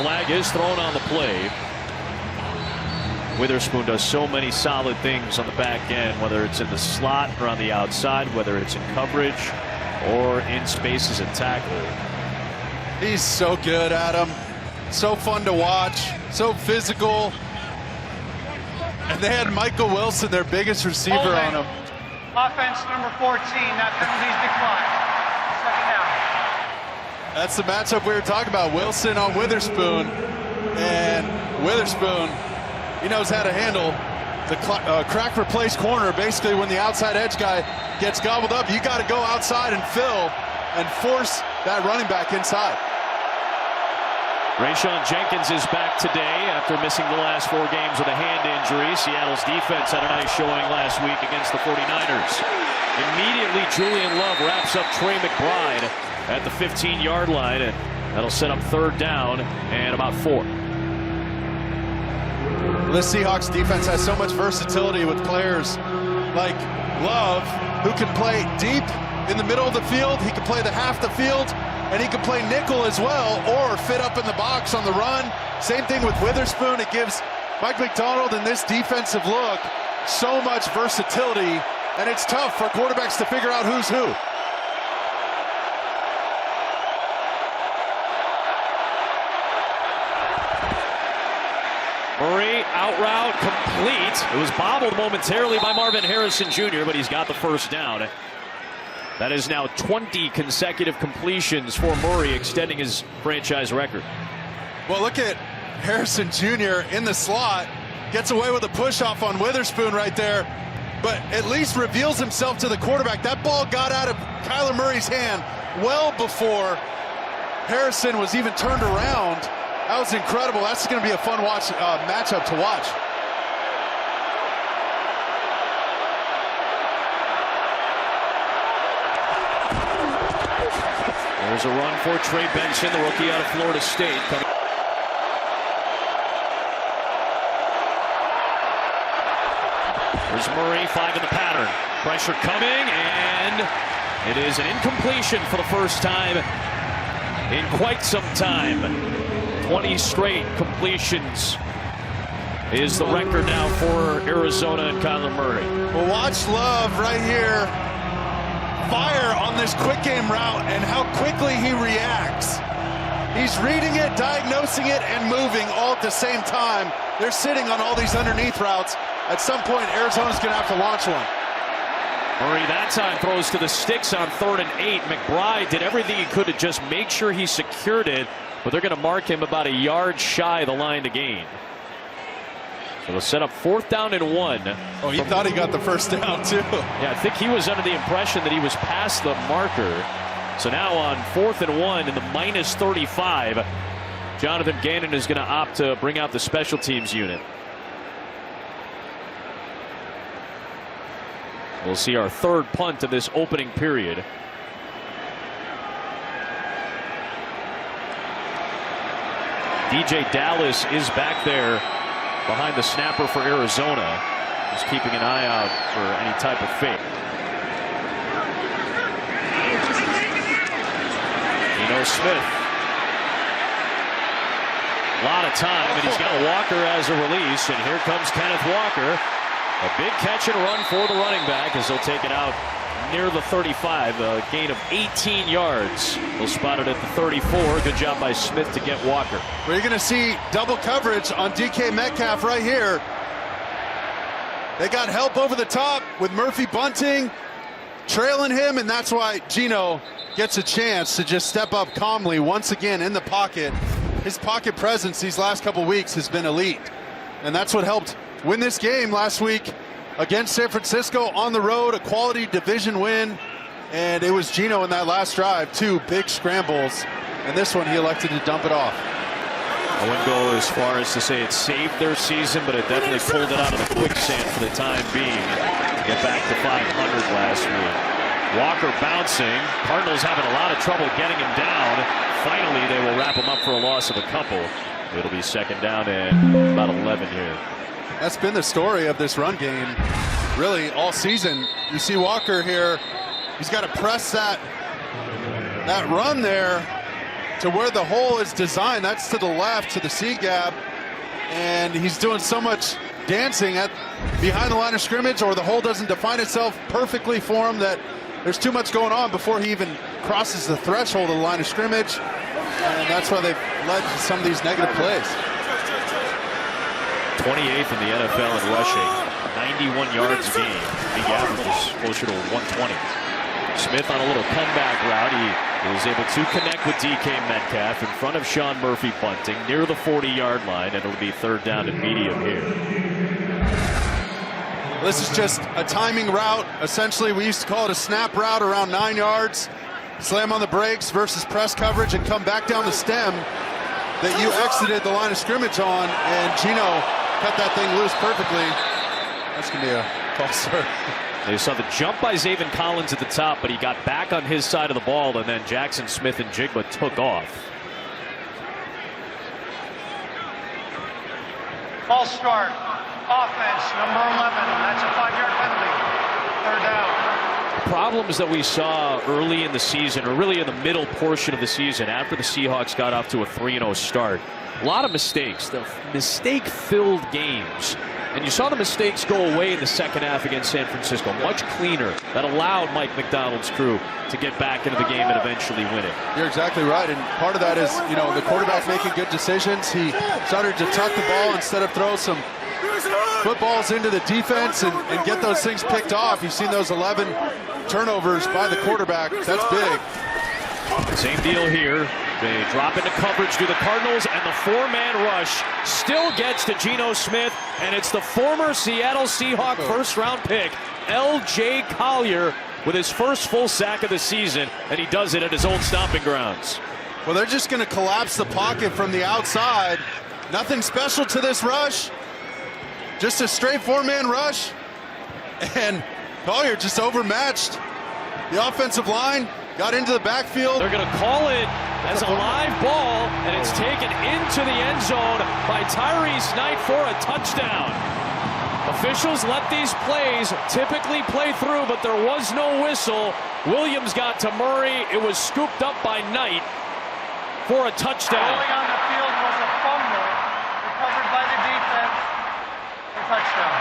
flag is thrown on the play. Witherspoon does so many solid things on the back end, whether it's in the slot or on the outside, whether it's in coverage or in space as a tackler. He's so good, Adam. So fun to watch, so physical. And they had Michael Wilson, their biggest receiver, on him. Offense number 14, that penalty's declined. Second down. That's the matchup we were talking about. Wilson on Witherspoon. And Witherspoon, he knows how to handle the crack replace corner. Basically, when the outside edge guy gets gobbled up, you got to go outside and fill and force that running back inside. Rayshon Jenkins is back today after missing the last 4 games with a hand injury. Seattle's defense had a nice showing last week against the 49ers. Immediately, Julian Love wraps up Trey McBride at the 15-yard line, and that'll set up 3rd down and about 4. This Seahawks defense has so much versatility with players like Love, who can play deep in the middle of the field. He can play the half the field, and he can play nickel as well, or fit up in the box on the run. Same thing with Witherspoon. It gives Mike McDonald and this defensive look so much versatility, and it's tough for quarterbacks to figure out who's who. Murray, out route, complete. It was bobbled momentarily by Marvin Harrison Jr., but he's got the 1st down. That is now 20 consecutive completions for Murray, extending his franchise record. Well, look at Harrison Jr. in the slot. Gets away with a push-off on Witherspoon right there, but at least reveals himself to the quarterback. That ball got out of Kyler Murray's hand well before Harrison was even turned around. That was incredible. That's going to be a fun matchup to watch. There's a run for Trey Benson, the rookie out of Florida State. There's Murray, 5 in the pattern. Pressure coming, and it is an incompletion for the first time in quite some time. 20 straight completions is the record now for Arizona and Kyler Murray. Well, watch Love right here fire on this quick game route and how quickly he reacts. He's reading it, diagnosing it, and moving all at the same time. They're sitting on all these underneath routes. At some point, Arizona's going to have to launch one. Murray that time throws to the sticks on 3rd and 8. McBride did everything he could to just make sure he secured it, but they're going to mark him about a yard shy of the line to gain. So they'll set up 4th down and 1. Oh, he thought he got the 1st down, too. Yeah, I think he was under the impression that he was past the marker. So now on 4th and 1 in the -35, Jonathan Gannon is going to opt to bring out the special teams unit. We'll see our 3rd punt of this opening period. DJ Dallas is back there behind the snapper for Arizona. Just keeping an eye out for any type of fake. Smith. A lot of time, and he's got Walker as a release, and here comes Kenneth Walker. A big catch and run for the running back as they'll take it out near the 35, a gain of 18 yards. They'll spot it at the 34. Good job by Smith to get Walker. Well, you're going to see double coverage on DK Metcalf right here. They got help over the top with Murphy bunting, trailing him, and that's why Geno gets a chance to just step up calmly once again in the pocket. His pocket presence these last couple weeks has been elite, and that's what helped win this game last week against San Francisco on the road, a quality division win. And it was Geno in that last drive, 2 big scrambles, and this one he elected to dump it off. I wouldn't go as far as to say it saved their season, but it definitely pulled it out of the quicksand for the time being to get back to 500 last week. Walker bouncing. Cardinals having a lot of trouble getting him down. Finally, they will wrap him up for a loss of a couple. It'll be 2nd down and about 11 here. That's been the story of this run game, really, all season. You see Walker here. He's got to press that run there to where the hole is designed. That's to the left, to the C gap. And he's doing so much dancing behind the line of scrimmage, or the hole doesn't define itself perfectly for him that there's too much going on before he even crosses the threshold of the line of scrimmage. And that's why they've led to some of these negative plays. 28th in the NFL in rushing, 91 yards a game. Big averages closer to 120. Smith on a little comeback route. He was able to connect with DK Metcalf in front of Sean Murphy Bunting near the 40-yard line, and it'll be third down and medium here. This is just a timing route. Essentially, we used to call it a snap route around 9 yards. Slam on the brakes versus press coverage and come back down the stem that you exited the line of scrimmage on, and Gino cut that thing loose perfectly. That's going to be a false start. They saw the jump by Zaven Collins at the top, but he got back on his side of the ball, and then Jackson Smith and Jigba took off. False start. Offense, number 11. That's a 5-yard penalty. Third down. Problems that we saw early in the season, or really in the middle portion of the season, after the Seahawks got off to a 3-0 start. A lot of mistakes, the mistake-filled games. And you saw the mistakes go away in the second half against San Francisco. Much cleaner. That allowed Mike McDonald's crew to get back into the game and eventually win it. You're exactly right. And part of that is, you know, the quarterback making good decisions. He started to tuck the ball instead of throw some footballs into the defense and get those things picked off. You've seen those 11 turnovers by the quarterback. That's big. Same deal here. They drop into coverage to the Cardinals, and the four-man rush still gets to Geno Smith, and it's the former Seattle Seahawk first-round pick, L.J. Collier, with his first full sack of the season, and he does it at his own stomping grounds. Well, they're just going to collapse the pocket from the outside. Nothing special to this rush. Just a straight four-man rush. And Collier just overmatched the offensive line, got into the backfield. They're going to call it as a live ball, and it's taken into the end zone by Tyrese Knight for a touchdown. Officials let these plays typically play through, but there was no whistle. Williams got to Murray. It was scooped up by Knight for a touchdown. Rolling on the field was a fumble, recovered by the defense for touchdown.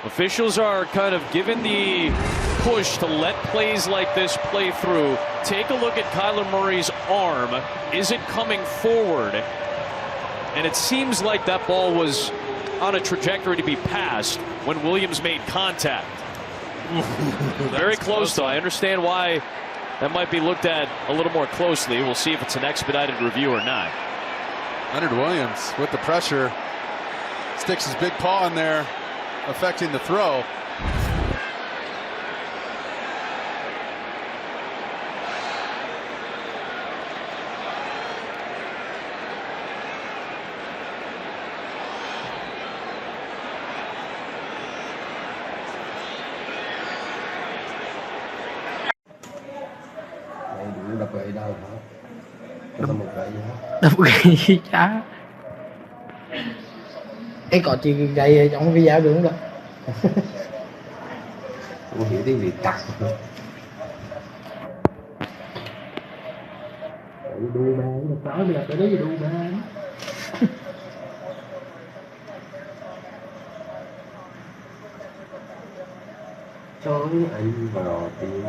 Officials are kind of given the push to let plays like this play through. Take a look at Kyler Murray's arm. Is it coming forward? And it seems like that ball was on a trajectory to be passed when Williams made contact. Very close, though. I understand why that might be looked at a little more closely. We'll see if it's an expedited review or not. Leonard Williams with the pressure sticks his big paw in there, affecting the throw. Đập gậy đâu hả? Đập một gậy hả? Đập gậy gì chả? Cái cọ chị gậy trong cái giáo đường đó. Không hiểu tiếng Việt cắt. Đu bàn, đập nói bây giờ tới đấy thì đu bàn. Trời anh vào tiếng